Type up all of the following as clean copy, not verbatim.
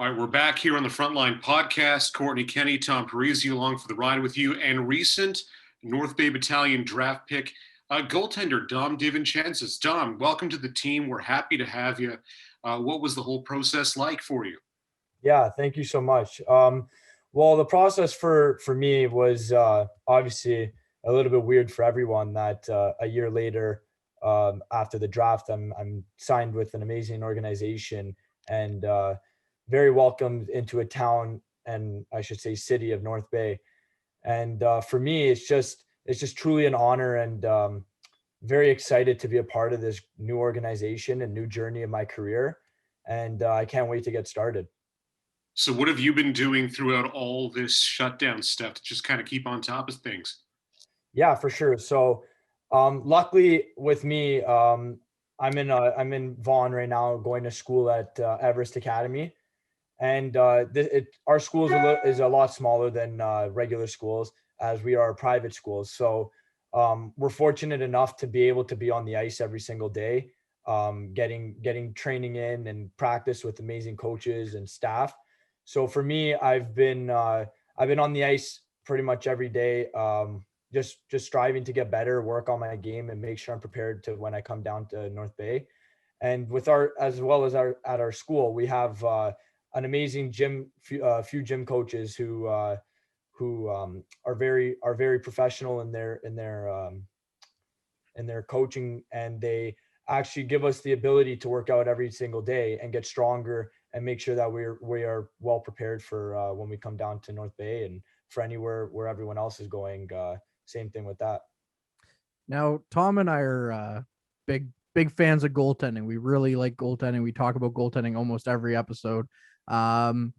All right, we're back here on the Frontline podcast. Kortney, Kenny, Tom Parisi along for the ride with you, and recent North Bay Battalion draft pick, goaltender Dom DiVincentiis. Dom, welcome to the team. We're happy to have you. What was the whole process like for you? Yeah, thank you so much. Well, the process for me was obviously a little bit weird for everyone. That a year later, after the draft, I'm signed with an amazing organization and very welcomed into a town, and I should say city of North Bay. And for me, it's just truly an honor, and very excited to be a part of this new organization and new journey of my career. And I can't wait to get started. So, what have you been doing throughout all this shutdown stuff to just kind of keep on top of things? Yeah, for sure. So, luckily with me, I'm in Vaughan right now, going to school at Everest Academy, and our school is a lot smaller than regular schools, as we are private schools. So, we're fortunate enough to be able to be on the ice every single day, getting training in and practice with amazing coaches and staff. So for me, I've been on the ice pretty much every day. Just striving to get better, work on my game, and make sure I'm prepared to when I come down to North Bay. And with our as well as our at our school, we have an amazing few gym coaches who are very professional in their coaching, and they actually give us the ability to work out every single day and get stronger and make sure that we are well prepared for when we come down to North Bay and for anywhere where everyone else is going. Same thing with that. Now, Tom and I are big fans of goaltending. We really like goaltending. We talk about goaltending almost every episode. Um,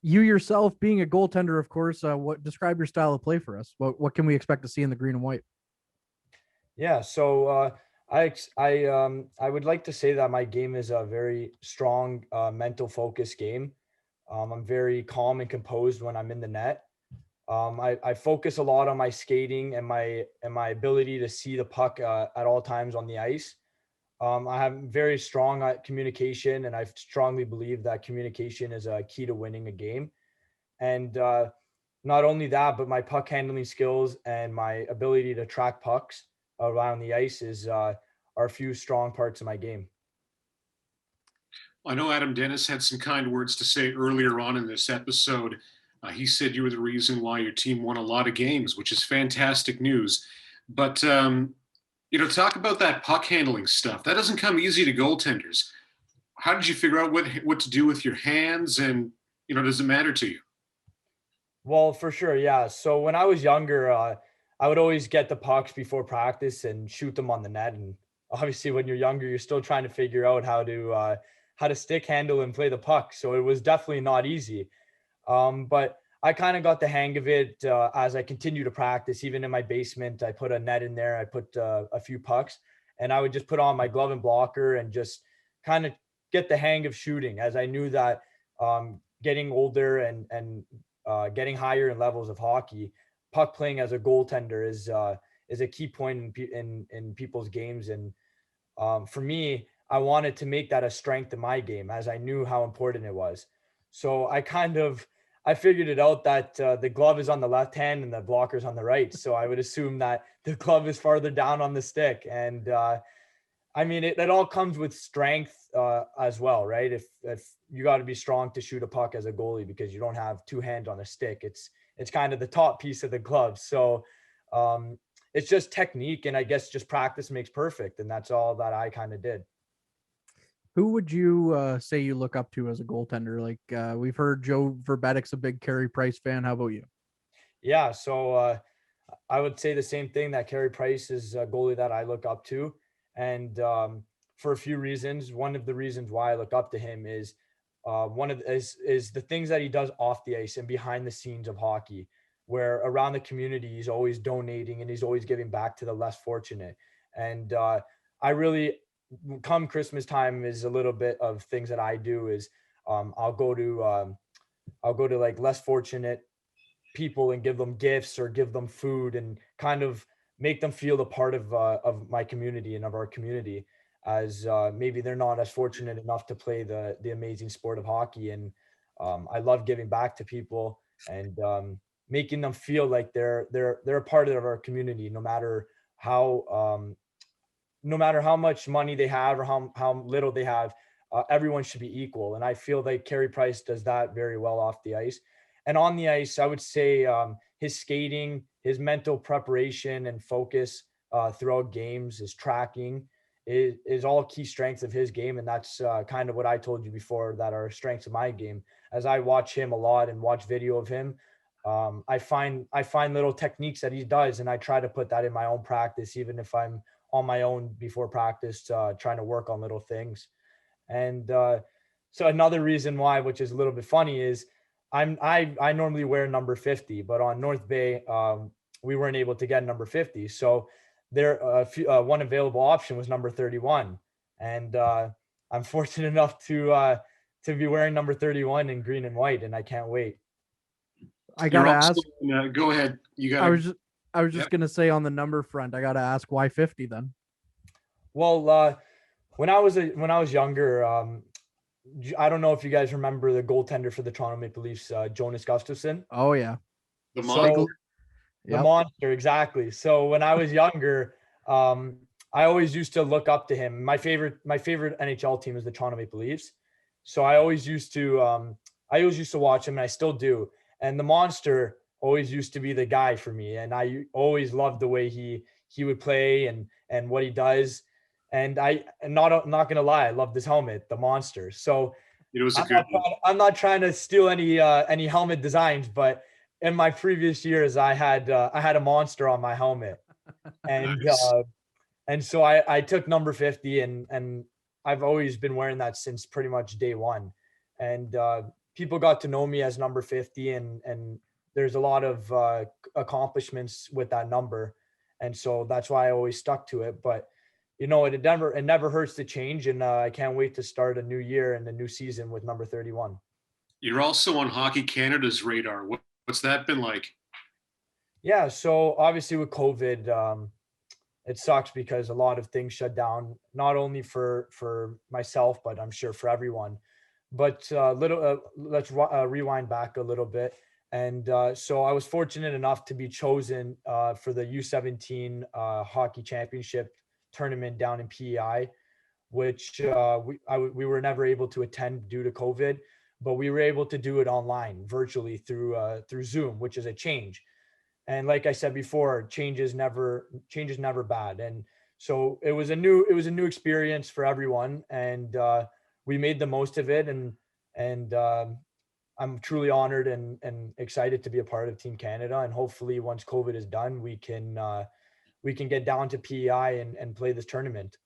you yourself being a goaltender, of course, what describe your style of play for us? What can we expect to see in the green and white? Yeah, so I would like to say that my game is a very strong mental focus game. I'm very calm and composed when I'm in the net. I focus a lot on my skating and my ability to see the puck at all times on the ice. I have very strong communication, and I strongly believe that communication is a key to winning a game. And not only that, but my puck handling skills and my ability to track pucks around the ice are a few strong parts of my game. I know Adam Dennis had some kind words to say earlier on in this episode. He said you were the reason why your team won a lot of games, which is fantastic news. But talk about that puck handling stuff. That doesn't come easy to goaltenders. How did you figure out what to do with your hands, and does it matter to you? Well, for sure, yeah. So when I was younger, I would always get the pucks before practice and shoot them on the net. And obviously, when you're younger, you're still trying to figure out how to stick handle and play the puck. So it was definitely not easy. But I kind of got the hang of it as I continue to practice. Even in my basement, I put a net in there. I put a few pucks, and I would just put on my glove and blocker and just kind of get the hang of shooting, as I knew that getting older and getting higher in levels of hockey, puck playing as a goaltender is a key point in people's games. And for me, I wanted to make that a strength in my game, as I knew how important it was. So I figured it out that the glove is on the left hand and the blocker's on the right. So I would assume that the glove is farther down on the stick. And I mean, it all comes with strength as well, right? If you got to be strong to shoot a puck as a goalie, because you don't have two hands on a stick. It's kind of the top piece of the glove. So it's just technique, and I guess just practice makes perfect. And that's all that I kind of did. Who would you say you look up to as a goaltender? Like we've heard Joe Verbetik's a big Carey Price fan. How about you? Yeah, so I would say the same thing, that Carey Price is a goalie that I look up to, and for a few reasons. One of the reasons why I look up to him is is the things that he does off the ice and behind the scenes of hockey, where around the community he's always donating and he's always giving back to the less fortunate. And I really, come Christmas time, is a little bit of things that I do is I'll go to like less fortunate people and give them gifts or give them food and kind of make them feel a part of my community and of our community, as maybe they're not as fortunate enough to play the amazing sport of hockey. And I love giving back to people and making them feel like they're a part of our community, no matter how much money they have or how little they have. Everyone should be equal, and I feel like Carey Price does that very well off the ice. And on the ice, I would say his skating, his mental preparation and focus throughout games, his tracking is all key strengths of his game. And that's kind of what I told you before, that are strengths of my game. As I watch him a lot and watch video of him, I find little techniques that he does, and I try to put that in my own practice, even if I'm on my own before practice, trying to work on little things. And so another reason why, which is a little bit funny, is I normally wear number 50, but on North Bay, we weren't able to get number 50. So there, one available option was number 31, and I'm fortunate enough to be wearing number 31 in green and white, and I can't wait. I gotta ask. Go ahead. You got. I was just gonna say, on the number front, I gotta ask, why 50 then? Well, when I was younger, I don't know if you guys remember the goaltender for the Toronto Maple Leafs, Jonas Gustafsson. Oh yeah, The So the Yep. monster, exactly. So when I was younger, I always used to look up to him. My favorite NHL team is the Toronto Maple Leafs. So I always used to watch him, and I still do. And the monster always used to be the guy for me, and I always loved the way he would play and what he does. And I'm not gonna lie, I love this helmet, the monster. So it was a good one. I'm not trying to steal any helmet designs, but in my previous years, I had a monster on my helmet, and Nice. and so I took number 50, and I've always been wearing that since pretty much day one. And people got to know me as number 50, and there's a lot of accomplishments with that number, and so that's why I always stuck to it. But it never hurts to change, and I can't wait to start a new year and a new season with number 31. You're also on Hockey Canada's radar. What's that been like? Yeah, so obviously with COVID, it sucks because a lot of things shut down, not only for myself, but I'm sure for everyone. But let's rewind back a little bit. And so I was fortunate enough to be chosen for the U17 hockey championship tournament down in PEI, which we were never able to attend due to COVID, but we were able to do it online, virtually through Zoom, which is a change. And like I said before, change is never bad. And so it was a new experience for everyone, and we made the most of it. And I'm truly honored and excited to be a part of Team Canada. And hopefully, once COVID is done, we can get down to PEI and play this tournament.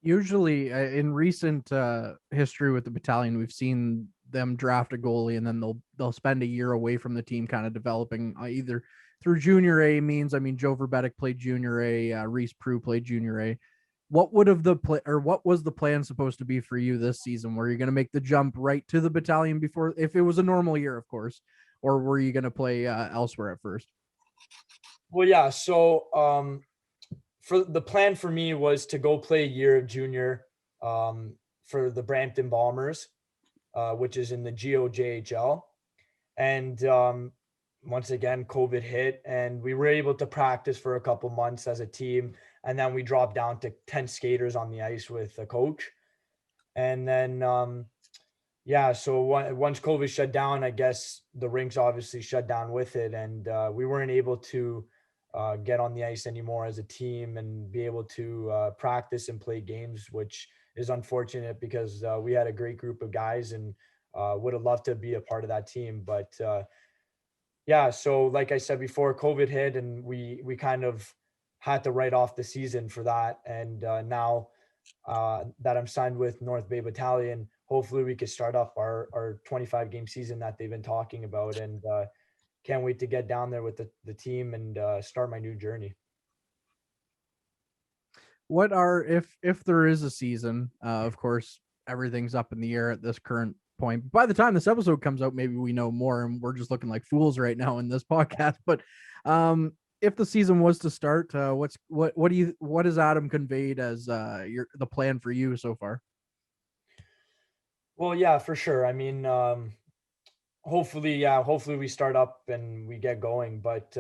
Usually, in recent history with the battalion, we've seen them draft a goalie, and then they'll spend a year away from the team, kind of developing either through junior A means. I mean, Joe Verbeek played junior A, Reese Prue played junior A. What was the plan supposed to be for you this season? Were you going to make the jump right to the battalion before, if it was a normal year, of course, or were you going to play elsewhere at first? Well, yeah. So for the plan for me was to go play a year of junior for the Brampton Bombers, which is in the GOJHL. And once again, COVID hit, and we were able to practice for a couple months as a team. And then we dropped down to 10 skaters on the ice with a coach. And then, so once COVID shut down, I guess the rinks obviously shut down with it. And we weren't able to get on the ice anymore as a team and be able to practice and play games, which is unfortunate because we had a great group of guys and would have loved to be a part of that team. But so like I said before, COVID hit, and we kind of had to write off the season for that. And now that I'm signed with North Bay Battalion, hopefully we could start up our 25 game season that they've been talking about. And can't wait to get down there with the team and start my new journey. What are, if there is a season, of course, everything's up in the air at this current point. By the time this episode comes out, maybe we know more, and we're just looking like fools right now in this podcast. But if the season was to start, what has Adam conveyed as the plan for you so far? Well, yeah, for sure. I mean, hopefully we start up and we get going. But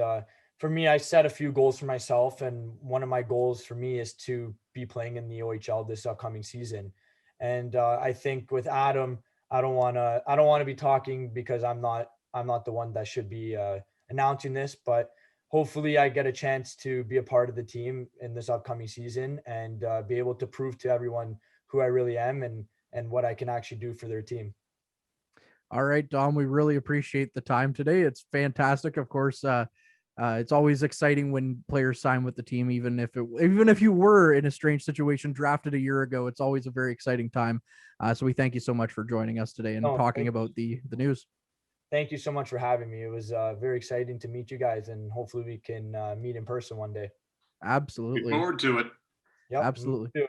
for me, I set a few goals for myself, and one of my goals for me is to be playing in the OHL this upcoming season. And I think with Adam, I don't want to be talking because I'm not the one that should be announcing this, but hopefully I get a chance to be a part of the team in this upcoming season and be able to prove to everyone who I really am and what I can actually do for their team. All right, Dom, we really appreciate the time today. It's fantastic. Of course, it's always exciting when players sign with the team, even if you were in a strange situation drafted a year ago. It's always a very exciting time. So we thank you so much for joining us today and No, talking about the news. thank you so much for having me. It was very exciting to meet you guys, and hopefully we can meet in person one day. Look Absolutely. forward to it. Yep. Me Absolutely. too.